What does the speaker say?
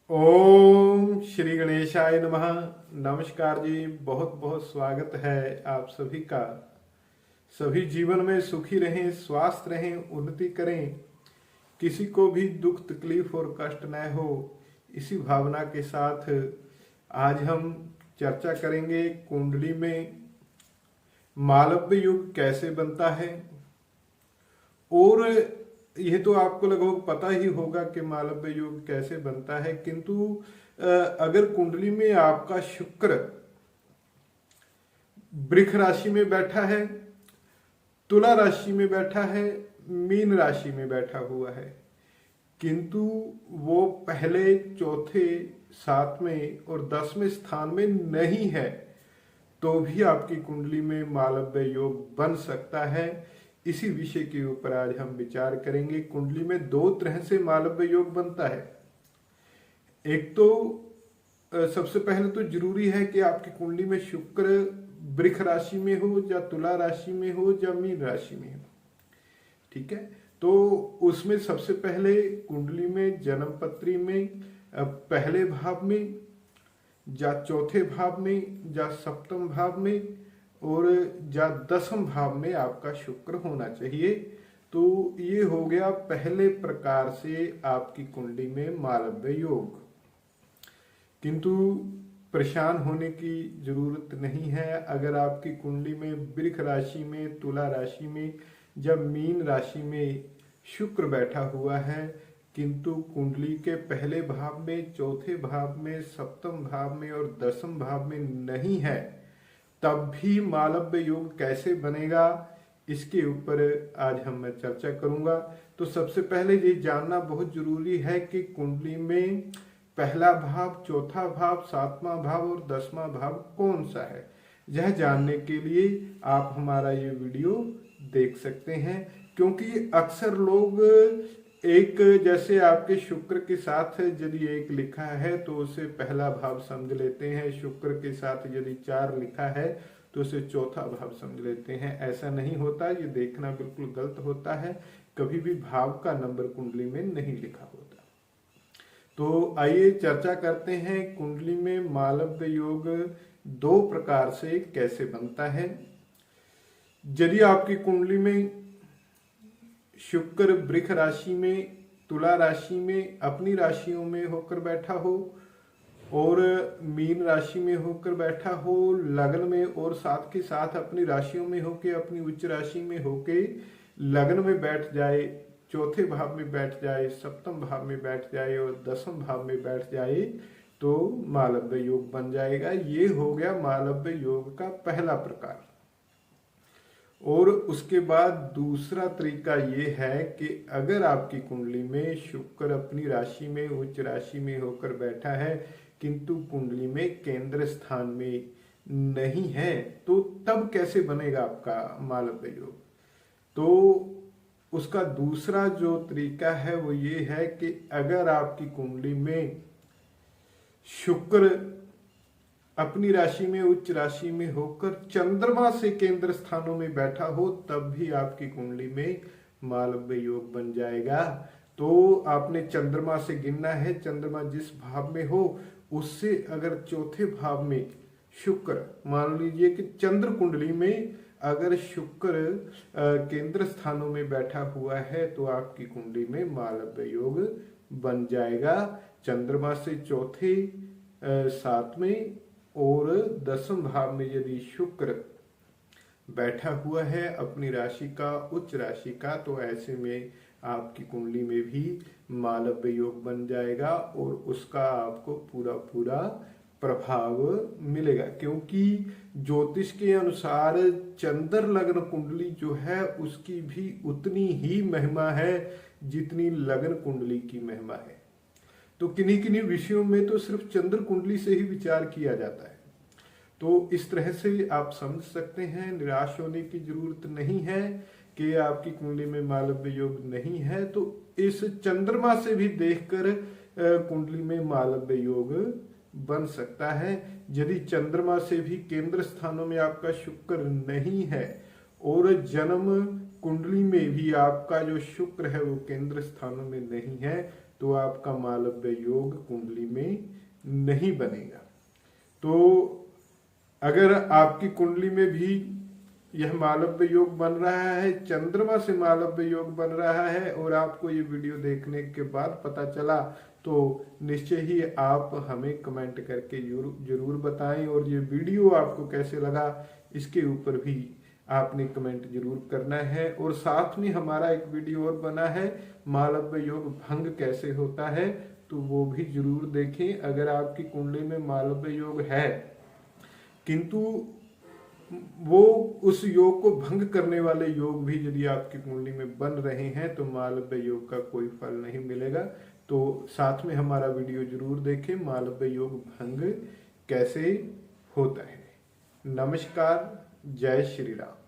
ओम श्री गणेशाय नमः। नमस्कार जी, बहुत बहुत स्वागत है आप सभी का। सभी जीवन में सुखी रहें, स्वस्थ रहें, उन्नति करें, किसी को भी दुख तकलीफ और कष्ट न हो, इसी भावना के साथ आज हम चर्चा करेंगे कुंडली में मालव्य योग कैसे बनता है। और यह तो आपको लगभग पता ही होगा कि मालव्य योग कैसे बनता है, किंतु अगर कुंडली में आपका शुक्र वृष राशि में बैठा है, तुला राशि में बैठा है, मीन राशि में बैठा हुआ है, किंतु वो पहले, चौथे, सातवें और 10वें स्थान में नहीं है, तो भी आपकी कुंडली में मालव्य योग बन सकता है। इसी विषय के ऊपर आज हम विचार करेंगे। कुंडली में दो तरह से मालव्य योग बनता है। एक तो सबसे पहले तो जरूरी है कि आपकी कुंडली में शुक्र वृष राशि में हो, या तुला राशि में हो, या मीन राशि में हो। ठीक है, तो उसमें सबसे पहले कुंडली में जन्म पत्री में पहले भाव में, या चौथे भाव में, या सप्तम भाव में और या 10वें भाव में आपका शुक्र होना चाहिए। तो ये हो गया पहले प्रकार से आपकी कुंडली में मालव्य योग। किंतु परेशान होने की जरूरत नहीं है। अगर आपकी कुंडली में वृष राशि में, तुला राशि में या मीन राशि में शुक्र बैठा हुआ है, किंतु कुंडली के पहले भाव में, चौथे भाव में, सप्तम भाव में और 10वें भाव में नहीं है, तब भी मालव्य योग कैसे बनेगा, इसके ऊपर आज मैं चर्चा करूंगा। तो सबसे पहले ये जानना बहुत जरूरी है कि कुंडली में पहला भाव, चौथा भाव, 7वां भाव और 10वां भाव कौन सा है। यह जानने के लिए आप हमारा ये वीडियो देख सकते हैं, क्योंकि अक्सर लोग एक, जैसे आपके शुक्र के साथ यदि 1 लिखा है तो उसे पहला भाव समझ लेते हैं, शुक्र के साथ यदि 4 लिखा है तो उसे चौथा भाव समझ लेते हैं। ऐसा नहीं होता, ये देखना बिल्कुल गलत होता है। कभी भी भाव का नंबर कुंडली में नहीं लिखा होता। तो आइए चर्चा करते हैं कुंडली में मालव्य योग 2 प्रकार से कैसे बनता है। यदि आपकी कुंडली में शुक्र वृष राशि में, तुला राशि में अपनी राशियों में होकर बैठा हो और मीन राशि में होकर बैठा हो, लग्न में और साथ के साथ अपनी राशियों में होके, अपनी उच्च राशि में होके लग्न में बैठ जाए, चौथे भाव में बैठ जाए, सप्तम भाव में बैठ जाए और 10वें भाव में बैठ जाए, तो मालव्य योग बन जाएगा। ये हो गया मालव्य योग का पहला प्रकार। और उसके बाद दूसरा तरीका ये है कि अगर आपकी कुंडली में शुक्र अपनी राशि में, उच्च राशि में होकर बैठा है, किंतु कुंडली में केंद्र स्थान में नहीं है, तो तब कैसे बनेगा आपका मालव्य योग। तो उसका दूसरा जो तरीका है वो ये है कि अगर आपकी कुंडली में शुक्र अपनी राशि में, उच्च राशि में होकर चंद्रमा से केंद्र स्थानों में बैठा हो, तब भी आपकी कुंडली में मालव्य योग बन जाएगा। तो आपने चंद्रमा से गिनना है, चंद्रमा जिस भाव में हो उससे अगर चौथे भाव में शुक्र, मान लीजिए कि चंद्र कुंडली में अगर शुक्र केंद्र स्थानों में बैठा हुआ है, तो आपकी कुंडली में मालव्य योग बन जाएगा। चंद्रमा से चौथे, 7वें और 10वें भाव में यदि शुक्र बैठा हुआ है अपनी राशि का, उच्च राशि का, तो ऐसे में आपकी कुंडली में भी मालव्य योग बन जाएगा और उसका आपको पूरा पूरा प्रभाव मिलेगा। क्योंकि ज्योतिष के अनुसार चंद्र लग्न कुंडली जो है उसकी भी उतनी ही महिमा है जितनी लग्न कुंडली की महिमा है। तो किन्हीं किन्हीं विषयों में तो सिर्फ चंद्र कुंडली से ही विचार किया जाता है। तो इस तरह से आप समझ सकते हैं, निराश होने की जरूरत नहीं है कि आपकी कुंडली में मालव्य योग नहीं है। तो इस चंद्रमा से भी देखकर कुंडली में मालव्य योग बन सकता है। यदि चंद्रमा से भी केंद्र स्थानों में आपका शुक्र नहीं है और जन्म कुंडली में भी आपका जो शुक्र है वो केंद्र स्थानों में नहीं है, तो आपका मालव्य योग कुंडली में नहीं बनेगा। तो अगर आपकी कुंडली में भी यह मालव्य योग बन रहा है, चंद्रमा से मालव्य योग बन रहा है, और आपको ये वीडियो देखने के बाद पता चला, तो निश्चय ही आप हमें कमेंट करके जरूर बताएं। और ये वीडियो आपको कैसे लगा इसके ऊपर भी आपने कमेंट जरूर करना है। और साथ में हमारा एक वीडियो और बना है, मालव्य योग भंग कैसे होता है, तो वो भी जरूर देखें। अगर आपकी कुंडली में मालव्य योग है किंतु वो उस योग को भंग करने वाले योग भी यदि आपकी कुंडली में बन रहे हैं, तो मालव्य योग का कोई फल नहीं मिलेगा। तो साथ में हमारा वीडियो जरूर देखें, मालव्य योग भंग कैसे होता है। नमस्कार, जय श्री राम।